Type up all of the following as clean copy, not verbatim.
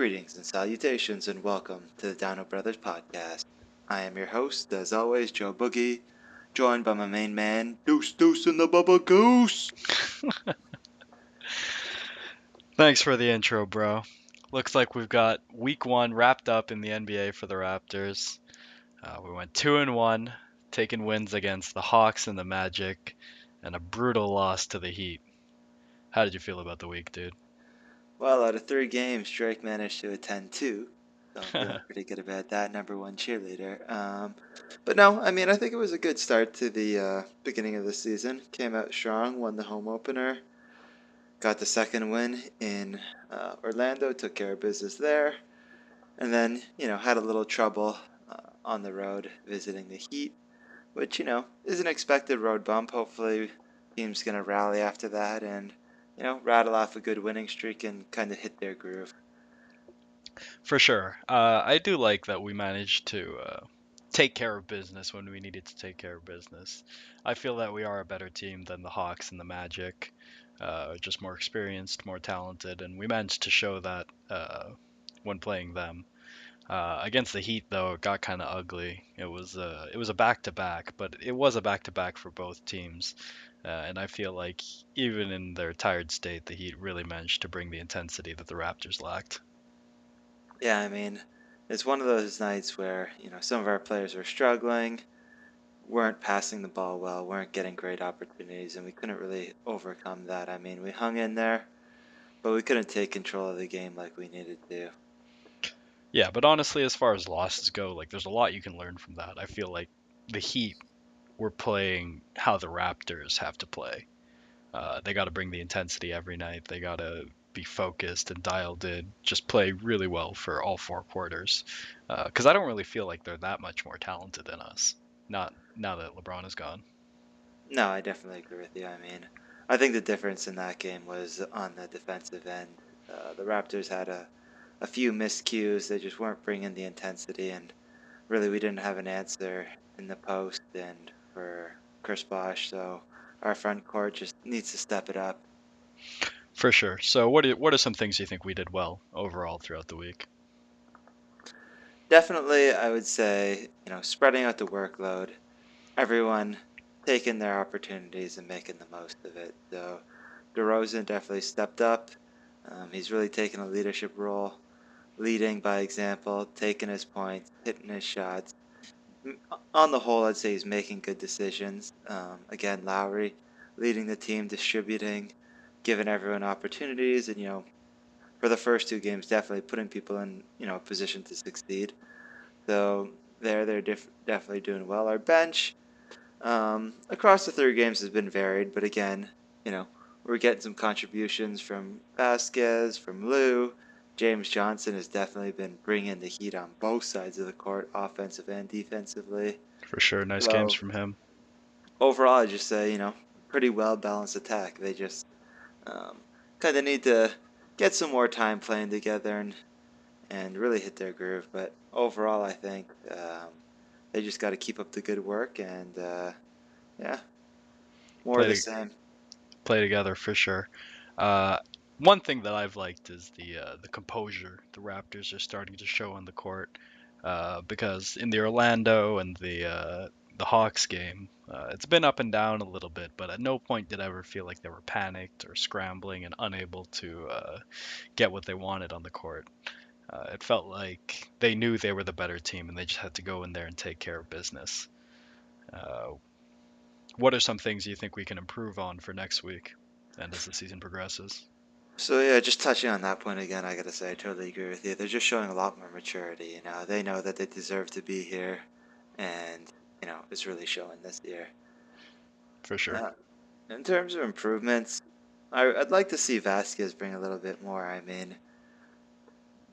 Greetings and salutations and welcome to the Dino Brothers podcast. I am your host, as always, Joe Boogie, joined by my main man, Deuce Deuce and the Bubba Goose. Thanks for the intro, bro. Looks like we've got week one wrapped up in the NBA for the Raptors. We went 2-1, taking wins against the Hawks and the Magic, and a brutal loss to the Heat. How did you feel about the week, dude? Well, out of 3 games, Drake managed to attend 2, so I'm feeling pretty good about that, number one cheerleader. But no, I mean, I think it was a good start to the beginning of the season. Came out strong, won the home opener, got the second win in Orlando, took care of business there. And then, had a little trouble on the road visiting the Heat, which, is an expected road bump. Hopefully, team's going to rally after that and, rattle off a good winning streak and kind of hit their groove. For sure. I do like that we managed to take care of business when we needed to take care of business. I feel that we are a better team than the Hawks and the Magic. Just more experienced, more talented, and we managed to show that when playing them. Against the Heat, though, it got kind of ugly. It was a back-to-back, but it was a back-to-back for both teams. And I feel like even in their tired state, the Heat really managed to bring the intensity that the Raptors lacked. Yeah, I mean, it's one of those nights where, some of our players were struggling, weren't passing the ball well, weren't getting great opportunities, and we couldn't really overcome that. I mean, we hung in there, but we couldn't take control of the game like we needed to. Yeah, but honestly, as far as losses go, like there's a lot you can learn from that. I feel like the Heat were playing how the Raptors have to play. They got to bring the intensity every night. They got to be focused and dialed in. Just play really well for all 4 quarters. Because I don't really feel like they're that much more talented than us. Not now that LeBron is gone. No, I definitely agree with you. I mean, I think the difference in that game was on the defensive end. The Raptors had a few miscues. They just weren't bringing the intensity, and really we didn't have an answer in the post and for Chris Bosh. So our front court just needs to step it up. For sure. So what are some things you think we did well overall throughout the week? Definitely, I would say, spreading out the workload, everyone taking their opportunities and making the most of it. So DeRozan definitely stepped up. He's really taken a leadership role, leading by example, taking his points, hitting his shots. On the whole, I'd say he's making good decisions. Again, Lowry leading the team, distributing, giving everyone opportunities, and for the first 2 games, definitely putting people in a position to succeed. So they're definitely doing well. Our bench across the 3 games has been varied, but again, we're getting some contributions from Vasquez, from Lou. James Johnson has definitely been bringing the heat on both sides of the court, offensive and defensively. For sure, nice games So from him. overall, I just say, pretty well balanced attack. They just um, kind of need to get some more time playing together and really hit their groove. But overall, I think they just got to keep up the good work and yeah, more of the Play same. play together for sure. Uh, One thing that I've liked is the composure the Raptors are starting to show on the court. Because in the Orlando and the Hawks game, it's been up and down a little bit, but at no point did I ever feel like they were panicked or scrambling and unable to get what they wanted on the court. It felt like they knew they were the better team and they just had to go in there and take care of business. Uh, what are some things you think we can improve on for next week and as the season progresses? So yeah, just touching on that point again, I gotta say I totally agree with you. They're just showing a lot more maturity. They know that they deserve to be here, and it's really showing this year. For sure. Uh, in terms of improvements, I'd like to see Vasquez bring a little bit more. I mean,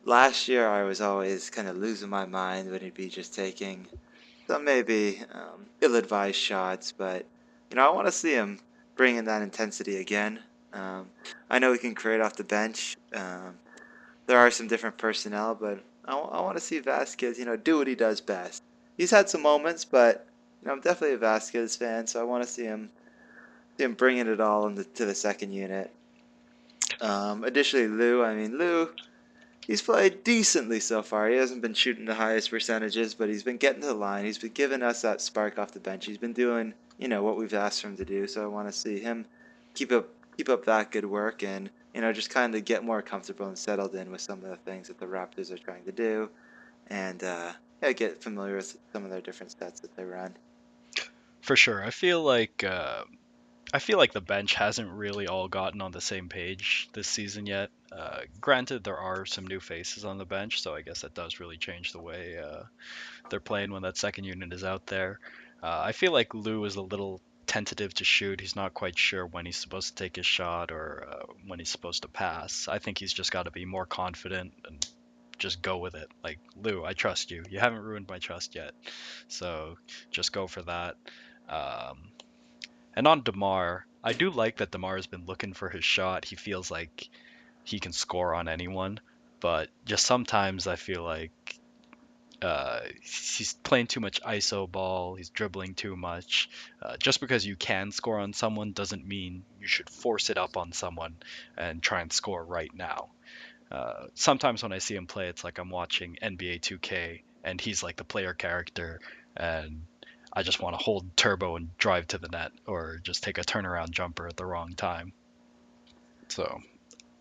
last year I was always kind of losing my mind when he'd be just taking some maybe ill-advised shots, but I want to see him bringing that intensity again. Um, I know he can create off the bench. There are some different personnel, but I want to see Vasquez, do what he does best. He's had some moments, but I'm definitely a Vasquez fan, so I want to see him bringing it all into the second unit. Additionally, Lou. I mean, Lou. He's played decently so far. He hasn't been shooting the highest percentages, but he's been getting to the line. He's been giving us that spark off the bench. He's been doing, what we've asked him to do. So I want to see him keep up keep up that good work and, just kind of get more comfortable and settled in with some of the things that the Raptors are trying to do and yeah, get familiar with some of their different sets that they run. For sure. I feel like the bench hasn't really all gotten on the same page this season yet. Granted, there are some new faces on the bench, so I guess that does really change the way they're playing when that second unit is out there. I feel like Lou is a little tentative to shoot. He's not quite sure when he's supposed to take his shot or when he's supposed to pass. I think he's just got to be more confident and just go with it. Like, Lou, I trust you. You haven't ruined my trust yet. So just go for that. Um, and on DeMar, I do like that DeMar has been looking for his shot. He feels like he can score on anyone, but just sometimes I feel like he's playing too much ISO ball. He's dribbling too much. Just because you can score on someone doesn't mean you should force it up on someone and try and score right now. Sometimes when I see him play, it's like I'm watching NBA 2K and he's like the player character, and I just want to hold turbo and drive to the net or just take a turnaround jumper at the wrong time. So,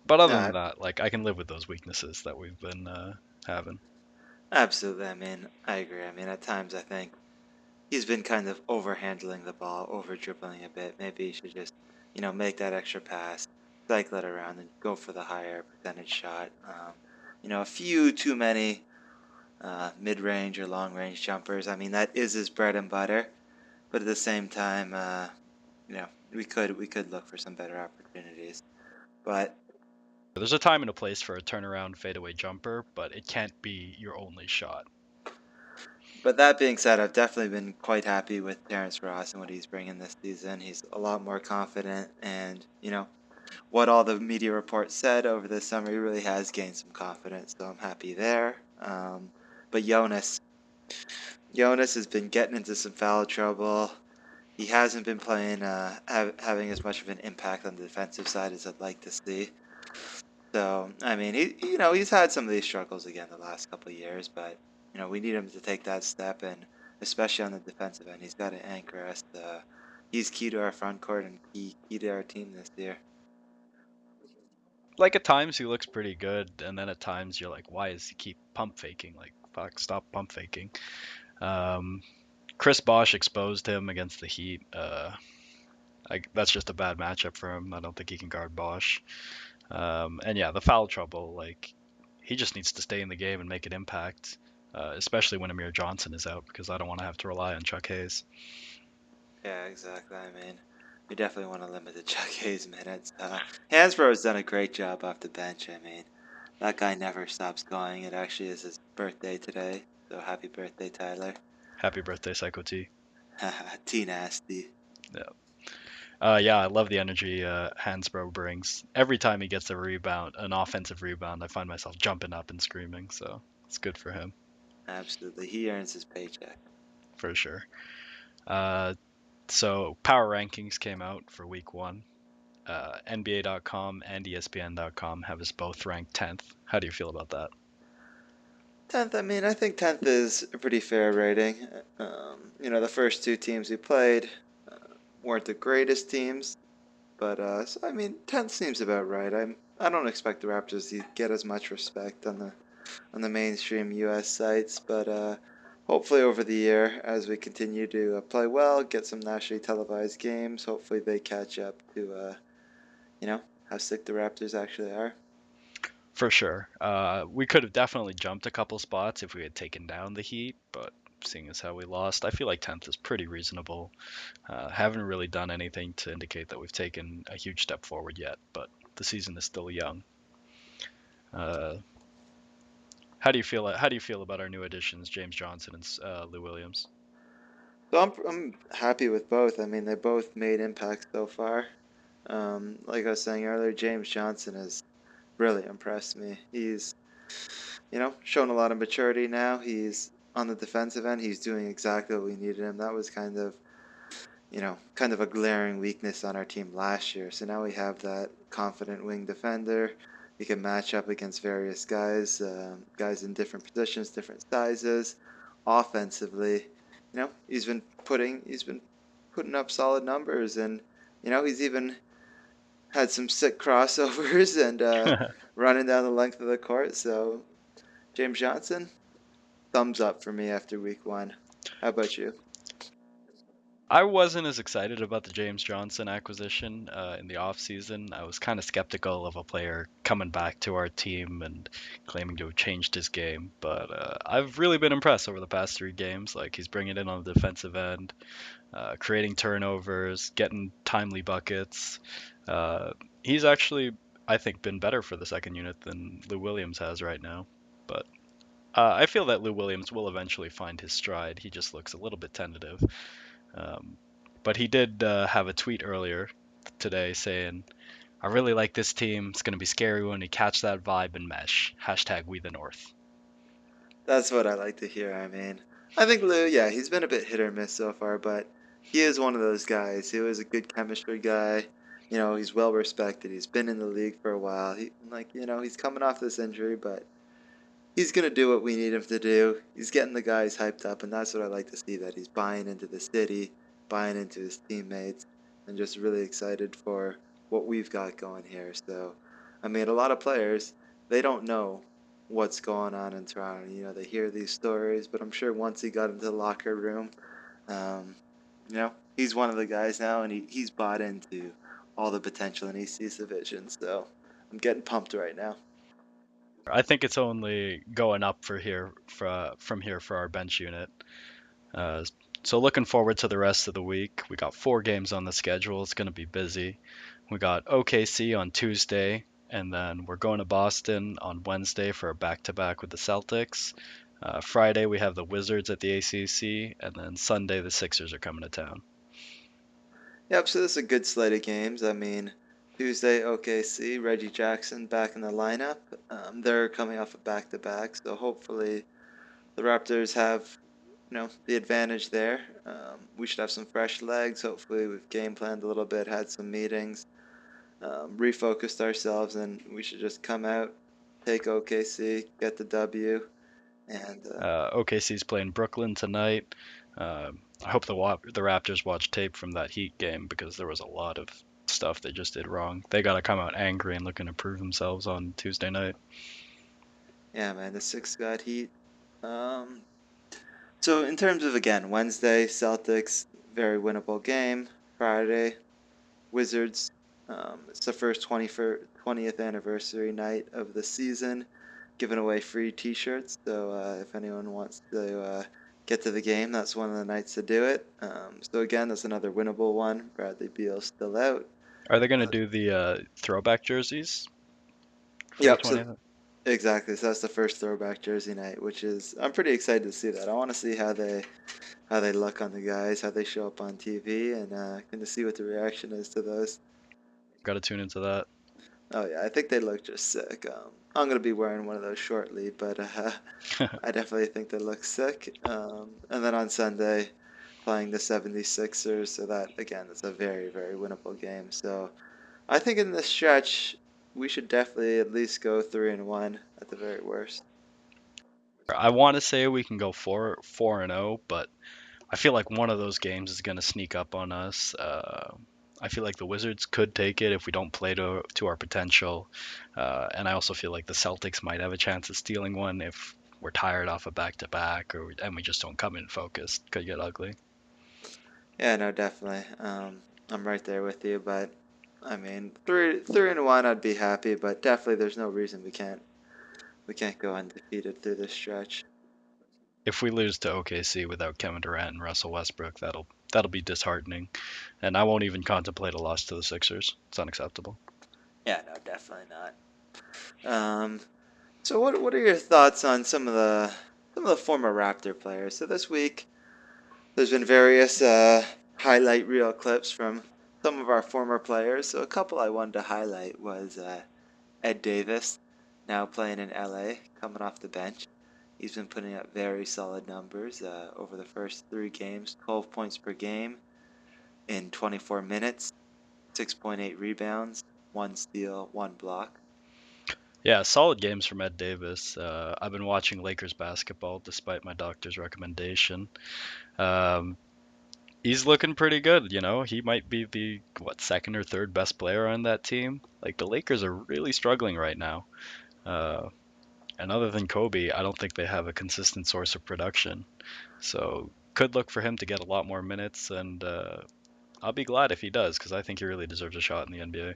but other than No, that, like I can live with those weaknesses that we've been having. absolutely. I mean, I agree. I mean, at times I think he's been kind of overhandling the ball, over dribbling a bit. Maybe he should just, make that extra pass, cycle it around, and go for the higher percentage shot. A few too many mid-range or long-range jumpers. I mean, that is his bread and butter. But at the same time, we could look for some better opportunities. But There's a time and a place for a turnaround fadeaway jumper, but it can't be your only shot. but that being said, I've definitely been quite happy with Terrence Ross and what he's bringing this season. He's a lot more confident, and what all the media reports said over the summer, he really has gained some confidence. So I'm happy there. But Jonas has been getting into some foul trouble. He hasn't been playing, having as much of an impact on the defensive side as I'd like to see. So I mean, he's had some of these struggles again the last couple of years, but we need him to take that step, and especially on the defensive end, he's got to anchor us. He's key to our front court and key to our team this year. Like at times he looks pretty good, and then at times you're like, why does he keep pump faking? Like, fuck, stop pump faking. Um, Chris Bosh exposed him against the Heat. That's just a bad matchup for him. I don't think he can guard Bosh. And yeah, the foul trouble, like, he just needs to stay in the game and make an impact, especially when Amir Johnson is out, because I don't want to have to rely on Chuck Hayes. Yeah, exactly. I mean, we definitely want to limit the Chuck Hayes minutes. Hansbrough's done a great job off the bench. I mean, that guy never stops going. It actually is his birthday today, so happy birthday, Tyler. Happy birthday, Psycho T. T nasty. Yeah. Yeah, I love the energy Hansbrough brings. Every time he gets a rebound, an offensive rebound, I find myself jumping up and screaming. So it's good for him, Absolutely, he earns his paycheck. for sure. Uh, so power rankings came out for week one. NBA.com and ESPN.com have us both ranked 10th. How do you feel about that? 10th, I mean, I think 10th is a pretty fair rating. The first two teams we played uh, weren't the greatest teams, but so, I mean, 10th seems about right. I don't expect the Raptors to get as much respect on the mainstream U.S. sites, but hopefully over the year, as we continue to play well, get some nationally televised games, hopefully they catch up to how sick the Raptors actually are. For sure. We could have definitely jumped a couple spots if we had taken down the Heat, but seeing as how we lost, I feel like 10th is pretty reasonable. Haven't really done anything to indicate that we've taken a huge step forward yet, but the season is still young. Uh, how do you feel about our new additions, James Johnson and Lou Williams? So I'm happy with both. I mean, they both made impacts so far. Like I was saying earlier, James Johnson has really impressed me. He's, shown a lot of maturity now. He's on the defensive end. He's doing exactly what we needed him. That was kind of a glaring weakness on our team last year. So now we have that confident wing defender. He can match up against various guys, guys in different positions, different sizes. Offensively, he's been putting up solid numbers, and he's even had some sick crossovers and running down the length of the court. So James Johnson, thumbs up for me after week one. How about you? I wasn't as excited about the James Johnson acquisition in the offseason. I was kind of skeptical of a player coming back to our team and claiming to have changed his game, but I've really been impressed over the past 3 games. Like, he's bringing it on the defensive end, creating turnovers, getting timely buckets. Uh, he's actually, I think, been better for the second unit than Lou Williams has right now. But I feel that Lou Williams will eventually find his stride. He just looks a little bit tentative. Um, but he did have a tweet earlier today saying, "I really like this team. It's going to be scary when we catch that vibe and mesh. Hashtag we the North." That's what I like to hear. I mean, I think Lou, yeah, he's been a bit hit or miss so far, but he is one of those guys. He was a good chemistry guy. He's well respected. He's been in the league for a while. He's coming off this injury, but he's gonna do what we need him to do. He's getting the guys hyped up, and that's what I like to see. That he's buying into the city, buying into his teammates, and just really excited for what we've got going here. So, I mean, a lot of players they don't know what's going on in Toronto. They hear these stories, but I'm sure once he got into the locker room, um, he's one of the guys now, and he's bought into all the potential, and he sees the vision. So, I'm getting pumped right now. I think it's only going up from here for our bench unit. Uh, so looking forward to the rest of the week. We got 4 games on the schedule. It's going to be busy. We got OKC on Tuesday, and then we're going to Boston on Wednesday for a back-to-back with the Celtics. Friday we have the Wizards at the ACC, and then Sunday the Sixers are coming to town. Yep, so this is a good slate of games. I mean, Tuesday, OKC, Reggie Jackson back in the lineup. They're coming off a back-to-back, so hopefully the Raptors have, the advantage there. We should have some fresh legs. Hopefully we've game planned a little bit, had some meetings, refocused ourselves, and we should just come out, take OKC, get the W, and OKC's playing Brooklyn tonight. I hope the Raptors watch tape from that Heat game because there was a lot of stuff they just did wrong. They got to come out angry and looking to prove themselves on Tuesday night. yeah, man, the Six got heat. Um, So in terms of again, Wednesday, Celtics, very winnable game. Friday, Wizards. It's the first 20th anniversary night of the season, giving away free T-shirts. So if anyone wants to get to the game, that's one of the nights to do it. So again, that's another winnable one. Bradley Beal's still out. Are they going to Uh, do the throwback jerseys for the yep. So 20th? exactly. So that's the first throwback jersey night, which is I'm pretty excited to see that. I want to see how they look on the guys, how they show up on TV, and kind of see what the reaction is to those. Got to tune into that. Oh yeah, I think they look just sick. I'm gonna be wearing one of those shortly, but I definitely think they look sick. And then on Sunday, playing the 76ers, so that again, it's a very, very winnable game. So I think in this stretch, we should definitely at least go 3-1 at the very worst. I want to say we can go 4-0, but I feel like one of those games is going to sneak up on us. I feel like the Wizards could take it if we don't play to our potential, and I also feel like the Celtics might have a chance of stealing one if we're tired off a back-to-back, and we just don't come in focused. Could get ugly. Yeah, no, definitely. I'm right there with you, but I mean, 3-1, I'd be happy, but definitely there's no reason we can't go undefeated through this stretch. If we lose to OKC without Kevin Durant and Russell Westbrook, that'll be disheartening, and I won't even contemplate a loss to the Sixers. It's unacceptable. Yeah, no, definitely not. So what are your thoughts on some of the former Raptor players? So this week there's been various highlight reel clips from some of our former players. So a couple I wanted to highlight was Ed Davis, now playing in LA, coming off the bench. He's been putting up very solid numbers over the first 3 games, 12 points per game in 24 minutes, 6.8 rebounds, 1 steal, 1 block. Yeah, solid games from Ed Davis. I've been watching Lakers basketball despite my doctor's recommendation. Um, he's looking pretty good, you know. He might be the second or third best player on that team. Like the Lakers are really struggling right now. Uh, and other than Kobe, I don't think they have a consistent source of production. So could look for him to get a lot more minutes, and I'll be glad if he does because I think he really deserves a shot in the NBA.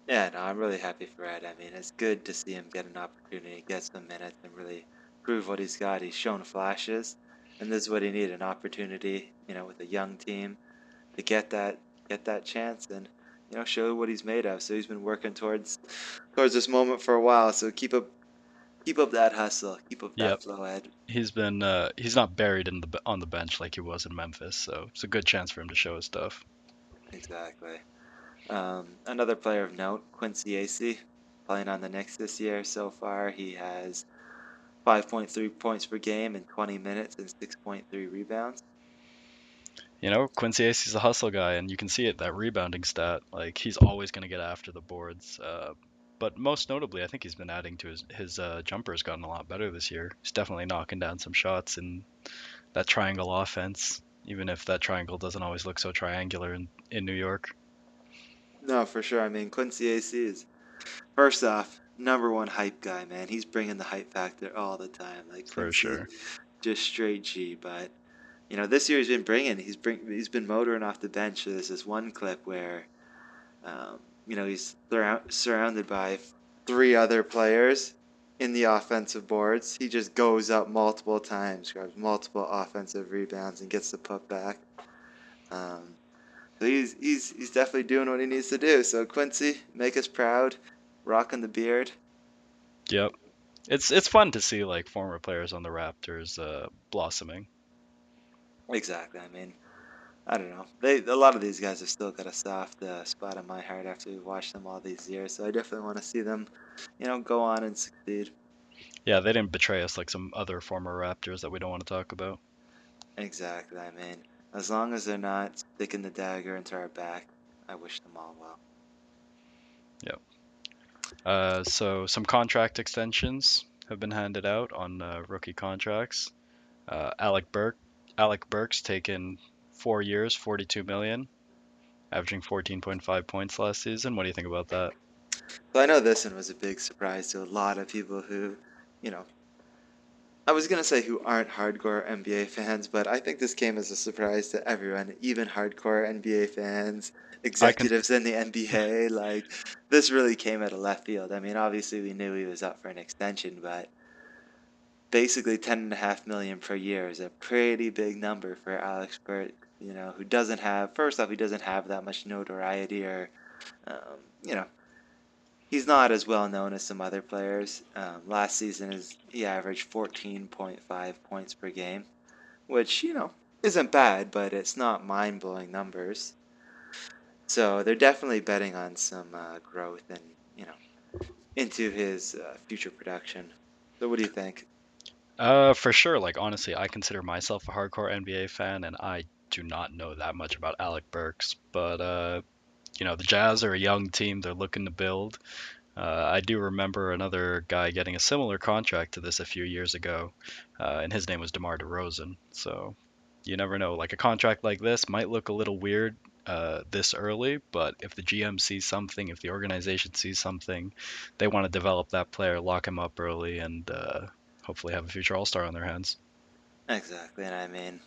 Yeah, no, I'm really happy for Ed. I mean, it's good to see him get an opportunity, get some minutes, and really prove what he's got. He's shown flashes, and this is what he needed, an opportunity, with a young team to get that chance and show what he's made of. So he's been working towards this moment for a while. So keep up that hustle, keep up Yep, that flow, Ed. he's not buried on the bench like he was in Memphis, so it's a good chance for him to show his stuff. Exactly. Another player of note, Quincy Acey, playing on the Knicks this year so far. He has 5.3 points per game in 20 minutes and 6.3 rebounds. You know, Quincy Acey's a hustle guy, and you can see it, that rebounding stat. Like, he's always going to get after the boards. But most notably, I think he's been adding to his jumper's gotten a lot better this year. He's definitely knocking down some shots in that triangle offense, even if that triangle doesn't always look so triangular in New York, No, for sure. I mean, Quincy Acey is, first off, number one hype guy, man. He's bringing the hype factor all the time. Like for Quincy, sure. just straight G. But this year he's been motoring off the bench. There's this one clip where he's surrounded by three other players in the offensive boards. He just goes up multiple times, grabs multiple offensive rebounds, and gets the put back. Um, so he's definitely doing what he needs to do. So Quincy, make us proud, rocking the beard. Yep. It's fun to see like former players on the Raptors blossoming. Exactly. I mean, I don't know. A lot of these guys have still got a soft spot in my heart after we've watched them all these years. So I definitely want to see them, go on and succeed. Yeah, they didn't betray us like some other former Raptors that we don't want to talk about. Exactly. I mean, as long as they're not sticking the dagger into our back, I wish them all well. Yep. So some contract extensions have been handed out on rookie contracts. Uh, Alec Burke, Alec Burks taken 4 years, 42 million, averaging 14.5 points last season. What do you think about that? So I know this one was a big surprise to a lot of people who, you know, I was gonna say who aren't hardcore NBA fans, but I think this came as a surprise to everyone, even hardcore NBA fans, I can, executives in the NBA. Like, this really came out of left field. I mean, obviously we knew he was up for an extension, but basically 10.5 million per year is a pretty big number for Alex Burt. Who doesn't have, first off, he doesn't have that much notoriety, or um, you know, he's not as well known as some other players. Last season he averaged 14.5 points per game, which isn't bad, but it's not mind blowing numbers. So they're definitely betting on some growth and into his future production. So what do you think? for sure. Like honestly, I consider myself a hardcore NBA fan, and I do not know that much about Alec Burks. But you know, the Jazz are a young team; they're looking to build. I do remember another guy getting a similar contract to this a few years ago, and his name was DeMar DeRozan. So you never know. Like a contract like this might look a little weird this early, but if the GM sees something, if the organization sees something, they want to develop that player, lock him up early, and hopefully have a future All Star on their hands. Exactly, and I mean,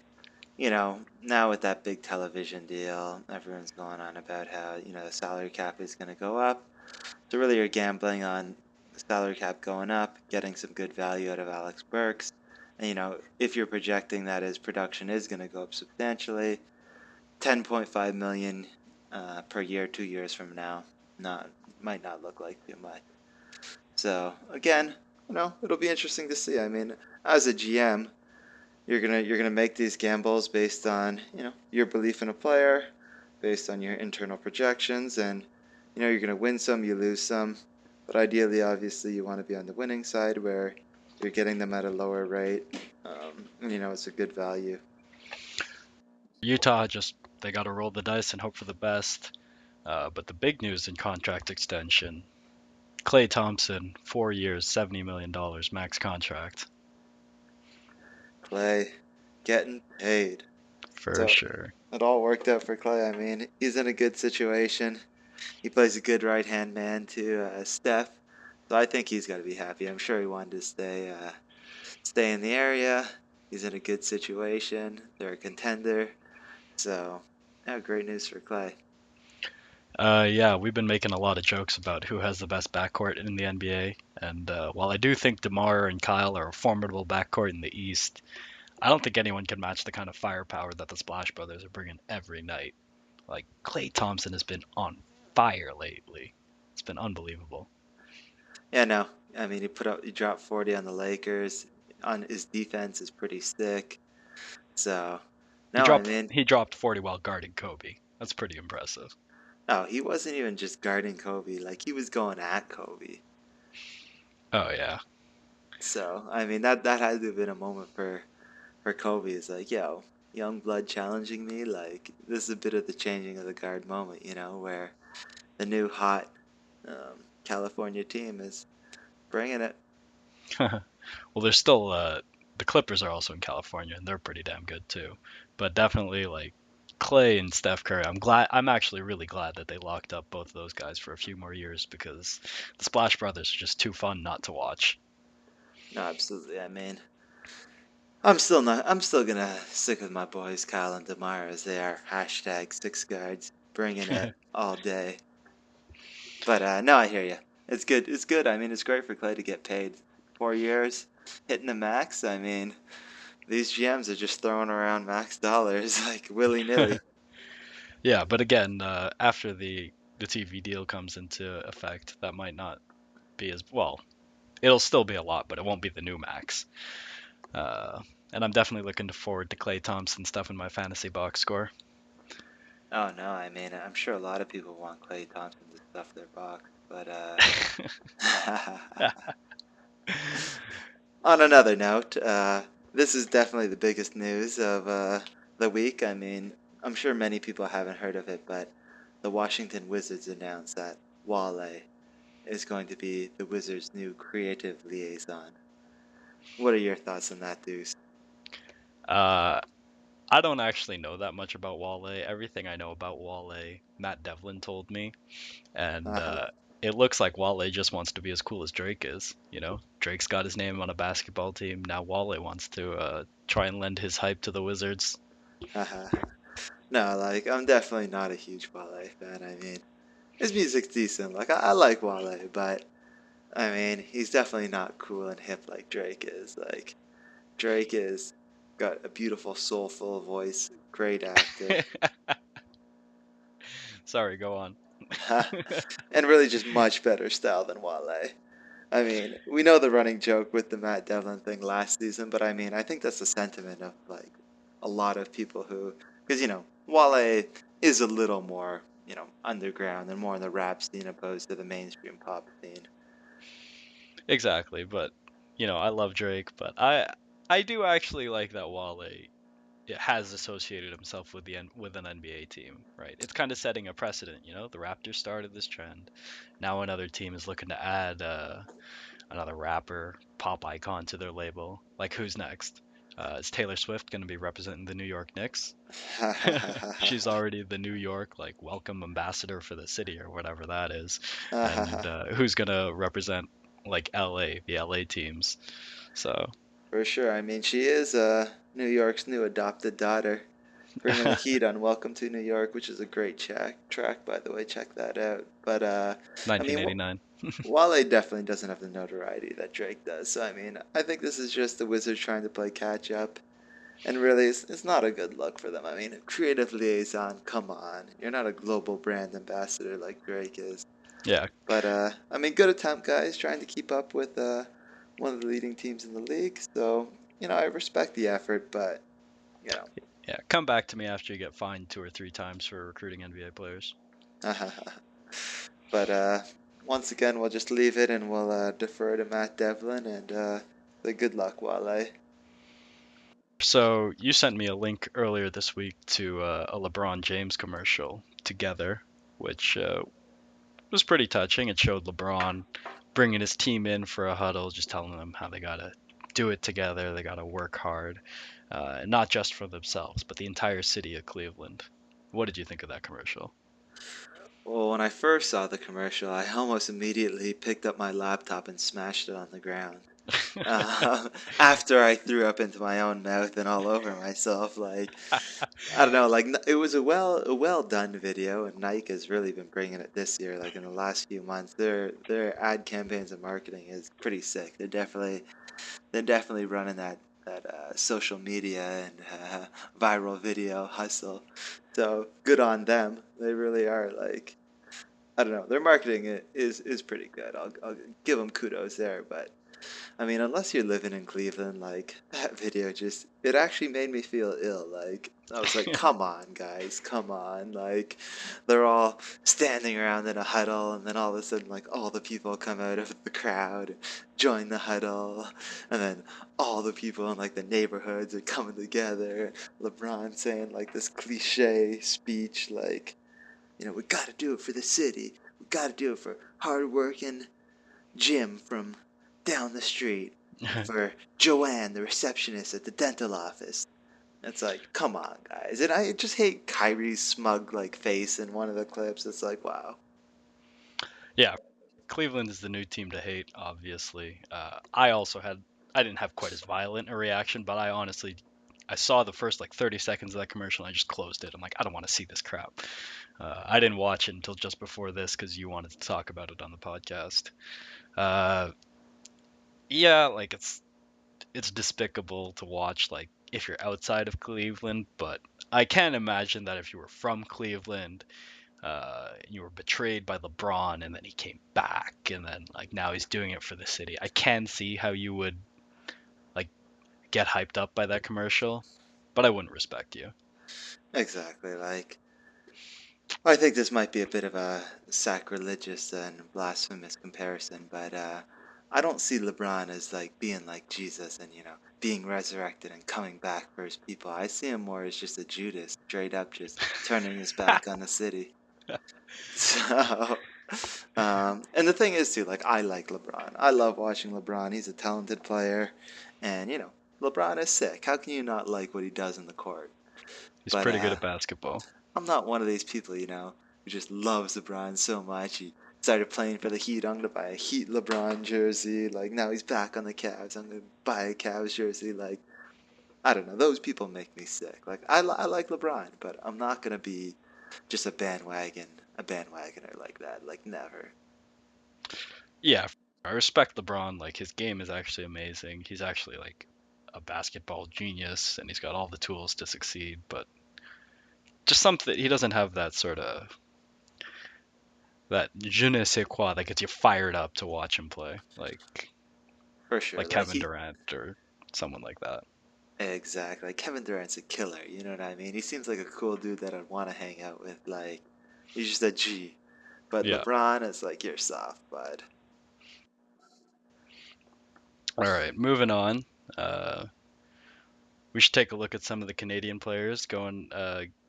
now with that big television deal, everyone's going on about how, the salary cap is going to go up. So really you're gambling on the salary cap going up, getting some good value out of Alex Burks. And, if you're projecting that his production is going to go up substantially, 10.5 million per year 2 years from now, not might not look like too much. So again, it'll be interesting to see. I mean, as a GM, you're gonna make these gambles based on your belief in a player, based on your internal projections, and you're gonna win some, you lose some, but ideally, obviously, you want to be on the winning side where you're getting them at a lower rate, and it's a good value. Utah just they got to roll the dice and hope for the best. But the big news in contract extension, Klay Thompson, 4 years, $70 million max contract. Clay getting paid. For So sure. it all worked out for Clay. I mean, he's in a good situation. He plays a good right hand man to Steph. So I think he's got to be happy. I'm sure he wanted to stay in the area. He's in a good situation. They're a contender. So, yeah, great news for Clay. Yeah, we've been making a lot of jokes about who has the best backcourt in the NBA, and while I do think DeMar and Kyle are a formidable backcourt in the East, I don't think anyone can match the kind of firepower that the Splash Brothers are bringing every night. Like Klay Thompson has been on fire lately. It's been unbelievable. Yeah, no. I mean, he dropped 40 on the Lakers. On his defense is pretty sick. So, He no, I dropped mean, he dropped 40 while guarding Kobe. That's pretty impressive. oh, he wasn't even just guarding Kobe. Like he was going at Kobe. Oh yeah. So, I mean, that had to have been a moment for Kobe. Is like, yo, young blood challenging me. Like this is a bit of the changing of the guard moment, where the new hot California team is bringing it. Well, there's still the Clippers are also in California and they're pretty damn good too. But definitely like Clay and Steph Curry. I'm actually really glad that they locked up both of those guys for a few more years because the Splash Brothers are just too fun not to watch. No, absolutely. I mean, I'm still not. I'm still gonna stick with my boys, Kyle and Demar, as they are hashtag six guards, bringing it all day. But no, I hear you. It's good. It's good. I mean, it's great for Clay to get paid. 4 years, hitting the max. I mean, these GMs are just throwing around max dollars like willy nilly. Yeah, but again, after the TV deal comes into effect, that might not be as well. It'll still be a lot, but it won't be the new max. Uh, and I'm definitely looking forward to Clay Thompson stuff in my fantasy box score. Oh no, I mean, I'm sure a lot of people want Clay Thompson to stuff their box, but on another note, this is definitely the biggest news of the week. I mean, I'm sure many people haven't heard of it, but the Washington Wizards announced that Wale is going to be the Wizards' new creative liaison. What are your thoughts on that, Deuce? uh, I don't actually know that much about Wale. Everything I know about Wale, Matt Devlin told me, and Uh-huh. it looks like Wale just wants to be as cool as Drake is. You know, Drake's got his name on a basketball team. Now Wale wants to try and lend his hype to the Wizards. Uh-huh. No, like, I'm definitely not a huge Wale fan. I mean, his music's decent. Like, I like Wale, but, I mean, he's definitely not cool and hip like Drake is. Like, Drake is got a beautiful, soulful voice, great actor, Sorry, go on. and really just much better style than Wale. I mean, we know the running joke with the Matt Devlin thing last season, but I mean, I think that's the sentiment of like a lot of people who, because Wale is a little more underground and more in the rap scene opposed to the mainstream pop scene. Exactly, but I love Drake, but I do actually like that Wale has associated himself with with an NBA team, right? It's kind of setting a precedent, The Raptors started this trend. Now another team is looking to add another rapper, pop icon to their label. Like who's next? Is Taylor Swift going to be representing the New York Knicks? She's already the New York like welcome ambassador for the city or whatever that is. And who's going to represent like LA, the LA teams? So For sure. I mean, she is New York's new adopted daughter, bringing the heat on "Welcome to New York," which is a great track, by the way. Check that out. But I mean, 1989. Wale definitely doesn't have the notoriety that Drake does. So I mean, I think this is just the Wizards trying to play catch up, and really, it's not a good look for them. I mean, creative liaison, come on, you're not a global brand ambassador like Drake is. Yeah, But I mean, good attempt, guys, trying to keep up with one of the leading teams in the league. So I respect the effort, but you know, yeah. Come back to me after you get fined 2 or 3 times for recruiting NBA players. but once again, we'll just leave it and we'll defer to Matt Devlin and say good luck, Wale. So you sent me a link earlier this week to a LeBron James commercial together, which was pretty touching. It showed LeBron bringing his team in for a huddle, just telling them how they gotta do it together, they gotta work hard, not just for themselves, but the entire city of Cleveland. What did you think of that commercial? Well, when I first saw the commercial, I almost immediately picked up my laptop and smashed it on the ground. After I threw up into my own mouth and all over myself, like I don't know, like it was a well done video, and Nike has really been bringing it this year. Like in the last few months, their ad campaigns and marketing is pretty sick. They're definitely running that social media and viral video hustle. So good on them. They really are like I don't know. Their marketing is pretty good. I'll give them kudos there, but I mean, unless you're living in Cleveland, like that video just it actually made me feel ill. Like I was like, come on, guys, come on. Like they're all standing around in a huddle, and then all of a sudden, like all the people come out of the crowd, join the huddle, and then all the people in like the neighborhoods are coming together. LeBron saying like this cliche speech, like, we gotta do it for the city. We gotta do it for hardworking Jim from down the street, for Joanne, the receptionist at the dental office. It's like, come on, guys. And I just hate Kyrie's smug like face in one of the clips. It's like, wow. Yeah, Cleveland is the new team to hate, obviously. I didn't have quite as violent a reaction, but I saw the first like 30 seconds of that commercial and I just closed it. I'm like, I don't want to see this crap. I didn't watch it until just before this because you wanted to talk about it on the podcast. Uh, yeah, like it's despicable to watch like if you're outside of Cleveland, but I can imagine that if you were from Cleveland, you were betrayed by LeBron and then he came back and then like now he's doing it for the city. I can see how you would like get hyped up by that commercial, but I wouldn't respect you. Exactly. Like, I think this might be a bit of a sacrilegious and blasphemous comparison, but I don't see LeBron as like being like Jesus and, being resurrected and coming back for his people. I see him more as just a Judas, straight up just turning his back on the city. So, and the thing is too, like I like LeBron. I love watching LeBron. He's a talented player, and LeBron is sick. How can you not like what he does in the court? He's But pretty good at basketball. I'm not one of these people, who just loves LeBron so much. He started playing for the Heat. I'm gonna buy a Heat LeBron jersey. Like now he's back on the Cavs. I'm gonna buy a Cavs jersey. Like I don't know. Those people make me sick. Like I like LeBron, but I'm not gonna be just a bandwagoner like that. Like never. Yeah, I respect LeBron. Like his game is actually amazing. He's actually like a basketball genius and he's got all the tools to succeed, but just something he doesn't have that sort of that je ne sais quoi that gets you fired up to watch him play, For sure. like Like Kevin he Durant or someone like that. exactly. Like Kevin Durant's a killer. You know what I mean? He seems like a cool dude that I'd want to hang out with. Like he's just a G. But Yeah. LeBron is like you're soft, bud. All right, moving on. Uh, we should take a look at some of the Canadian players going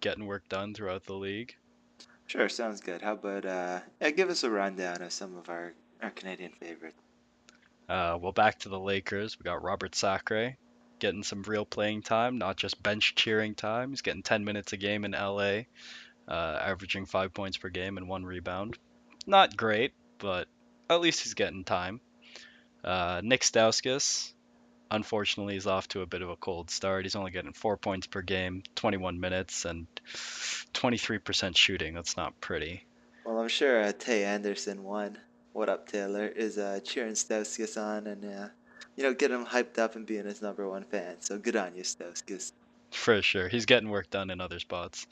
getting work done throughout the league. Sure, sounds good. How about yeah, give us a rundown of some of our Canadian favorites. Well, back to the Lakers. We got Robert Sacre getting some real playing time, not just bench cheering time. He's getting 10 minutes a game in LA, averaging 5 points per game and 1 rebound. Not great, but at least he's getting time. Nick Stauskas, unfortunately, is off to a bit of a cold start. He's only getting 4 points per game, 21 minutes, and 23% shooting. That's not pretty. Well, I'm sure Tay Anderson won. What up, Taylor? Is cheering Stauskas on and get him hyped up and being his number one fan. So good on you, Stauskas. For sure. He's getting work done in other spots.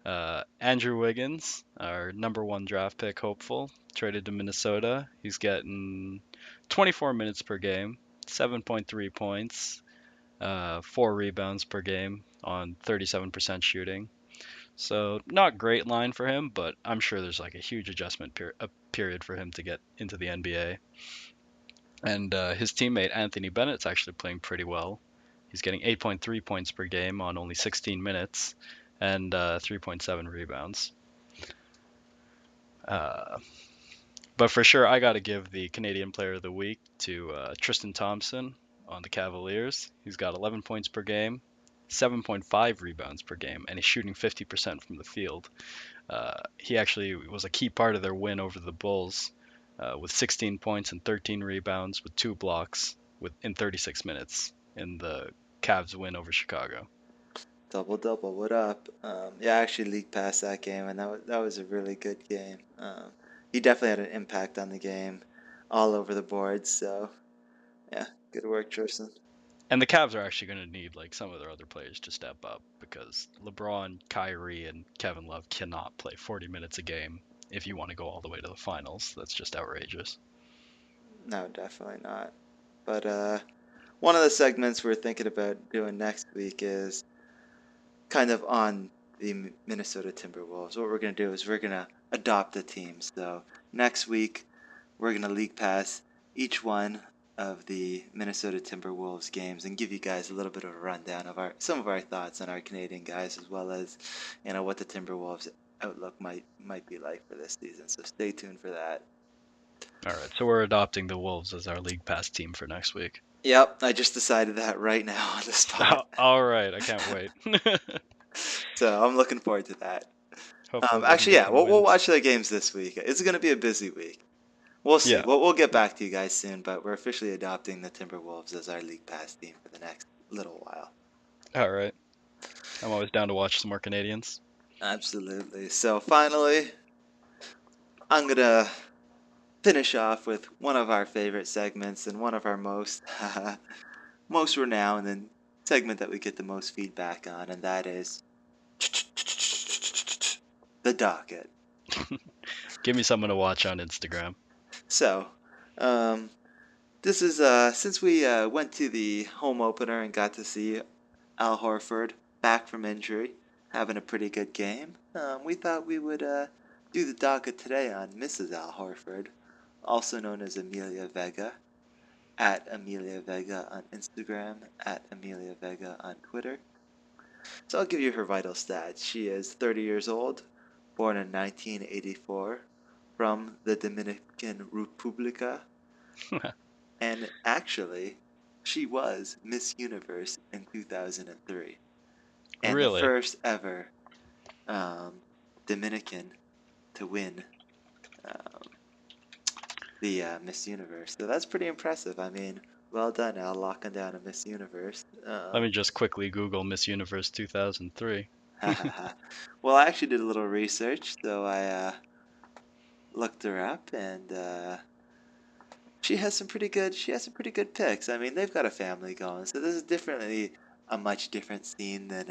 Andrew Wiggins, our number one draft pick hopeful, traded to Minnesota. He's getting 24 minutes per game, 7.3 points, 4 rebounds per game on 37% shooting. So not great line for him, but I'm sure there's like a huge adjustment period for him to get into the NBA. And his teammate Anthony Bennett's actually playing pretty well. He's getting 8.3 points per game on only 16 minutes and 3.7 rebounds. Uh, But for sure, I got to give the Canadian Player of the Week to Tristan Thompson on the Cavaliers. He's got 11 points per game, 7.5 rebounds per game, and he's shooting 50% from the field. He actually was a key part of their win over the Bulls with 16 points and 13 rebounds with 2 blocks in 36 minutes in the Cavs win over Chicago. Double double, what up? Yeah, I actually league passed that game, and that was a really good game. He definitely had an impact on the game, all over the board. So yeah, good work, Tristan. And the Cavs are actually going to need like some of their other players to step up because LeBron, Kyrie, and Kevin Love cannot play 40 minutes a game if you want to go all the way to the finals. That's just outrageous. No, definitely not. But one of the segments we're thinking about doing next week is kind of on the Minnesota Timberwolves. What we're going to do is we're going to adopt a team. So next week, we're going to league pass each one of the Minnesota Timberwolves games and give you guys a little bit of a rundown of some of our thoughts on our Canadian guys, as well as what the Timberwolves outlook might be like for this season. So stay tuned for that. All right, so we're adopting the Wolves as our league pass team for next week. Yep, I just decided that right now on the spot. All right, I can't wait. So I'm looking forward to that. Hopefully we can Actually, get yeah, some we'll wins. watch the games this week. It's going to be a busy week. We'll see. Yeah. We'll get back to you guys soon, but we're officially adopting the Timberwolves as our league pass team for the next little while. All right. I'm always down to watch some more Canadians. Absolutely. So finally, I'm going to finish off with one of our favorite segments and one of our most most renowned and segment that we get the most feedback on, and that is the docket. Give me someone to watch on Instagram. So, this is since we went to the home opener and got to see Al Horford back from injury, having a pretty good game. We thought we would do the docket today on Mrs. Al Horford, also known as Amelia Vega, at Amelia Vega on Instagram, at Amelia Vega on Twitter. So I'll give you her vital stats. She is 30 years old, born in 1984, from the Dominican Republica, and actually, she was Miss Universe in 2003, and the Really? first ever um, Dominican to win um, the Miss Universe. So that's pretty impressive. I mean, well done, Al, locking down a Miss Universe. Let me just quickly Google Miss Universe 2003. Well, I actually did a little research, so I looked her up, and she has some pretty good picks. I mean, they've got a family going, so this is definitely a much different scene than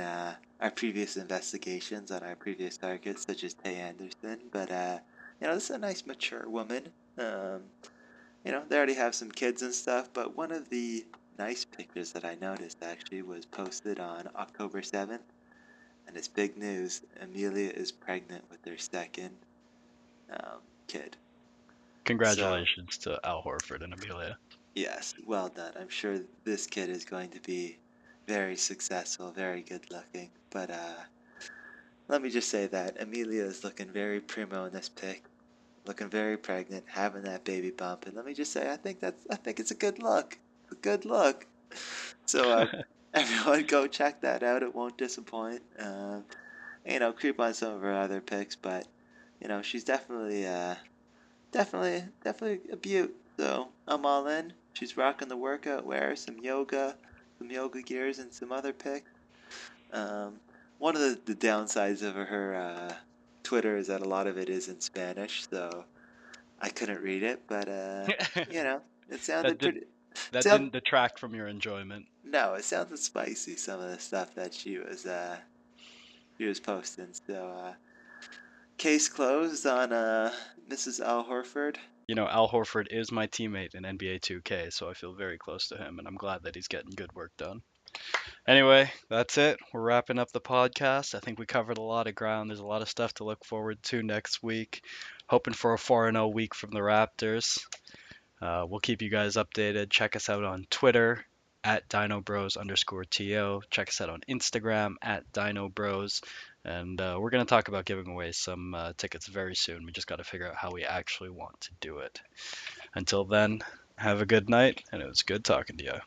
our previous investigations on our previous targets, such as Tay Anderson. But this is a nice mature woman. Um, they already have some kids and stuff. But one of the nice pictures that I noticed actually was posted on October 7th, and it's big news. Amelia is pregnant with their second kid. So Congratulations to Al Horford and Amelia. yes, well done. I'm sure this kid is going to be very successful, very good looking. But let me just say that Amelia is looking very primo in this pic, looking very pregnant, having that baby bump. And let me just say, I think it's a good look. It's a good look. So everyone go check that out. It won't disappoint. Creep on some of her other pics, but she's definitely a beaut. So I'm all in. She's rocking the workout wear, some yoga gears, and some other pics. Um, one of the downsides of her Twitter is that a lot of it is in Spanish, so I couldn't read it. But it that sounded did pretty. that Sound didn't detract from your enjoyment. No, it sounded spicy. Some of the stuff that she was posting. So case closed on Mrs. Al Horford. Al Horford is my teammate in NBA 2K, so I feel very close to him, and I'm glad that he's getting good work done. Anyway, that's it. We're wrapping up the podcast. I think we covered a lot of ground. There's a lot of stuff to look forward to next week. Hoping for a 4-0 week from the Raptors. We'll keep you guys updated. Check us out on Twitter at DinoBros_TO. Check us out on Instagram at DinoBros. And we're going to talk about giving away some tickets very soon. We just got to figure out how we actually want to do it. Until then, have a good night, and it was good talking to you.